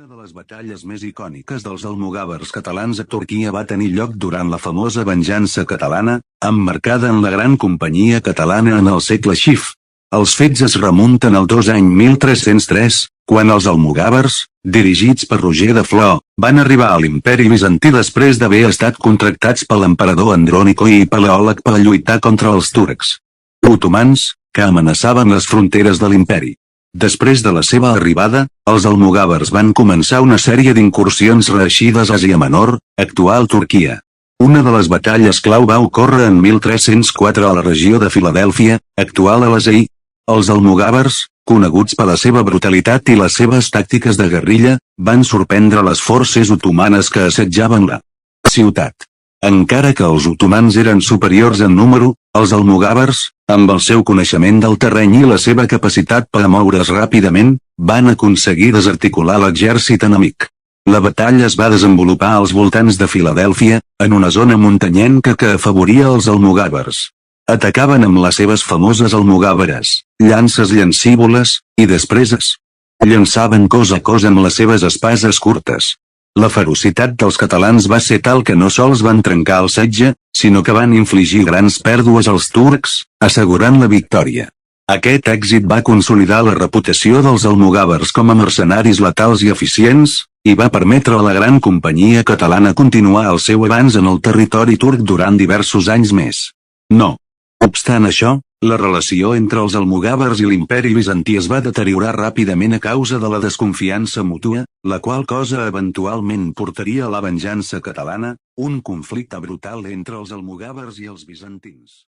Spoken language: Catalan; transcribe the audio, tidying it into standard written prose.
Una de les batalles més icòniques dels almogàvers catalans a Turquia va tenir lloc durant la famosa venjança catalana, emmarcada en la Gran Companyia Catalana en el segle Xif. Els fets es remunten al any 1303, quan els almogàvers, dirigits per Roger de Flor, van arribar a l'imperi bizantí després d'haver estat contractats per l'emperador Andrònico i Paleòleg per lluitar contra els turcs otomans, que amenaçaven les fronteres de l'imperi. Després de la seva arribada, els almogàvers van començar una sèrie d'incursions reeixides a Àsia Menor, actual Turquia. Una de les batalles clau va ocórrer en 1304 a la regió de Filadèlfia, actual Alesei. Els almogàvers, coneguts per la seva brutalitat i les seves tàctiques de guerrilla, van sorprendre les forces otomanes que assetjaven la ciutat. Encara que els otomans eren superiors en número, els almogàvers, amb el seu coneixement del terreny i la seva capacitat per moure's ràpidament, van aconseguir desarticular l'exèrcit enemic. La batalla es va desenvolupar als voltants de Filadèlfia, en una zona muntanyenca que afavoria els almogàvers. Atacaven amb les seves famoses almogàveres, llances llancívoles, i després es llançaven cos a cos amb les seves espases curtes. La ferocitat dels catalans va ser tal que no sols van trencar el setge, sinó que van infligir grans pèrdues als turcs, assegurant la victòria. Aquest èxit va consolidar la reputació dels almogàvers com a mercenaris letals i eficients, i va permetre a la Gran Companyia Catalana continuar el seu avanç en el territori turc durant diversos anys més. No obstant això, la relació entre els almogàvers i l'imperi bizantí es va deteriorar ràpidament a causa de la desconfiança mútua, la qual cosa eventualment portaria a la venjança catalana, un conflicte brutal entre els almogàvers i els bizantins.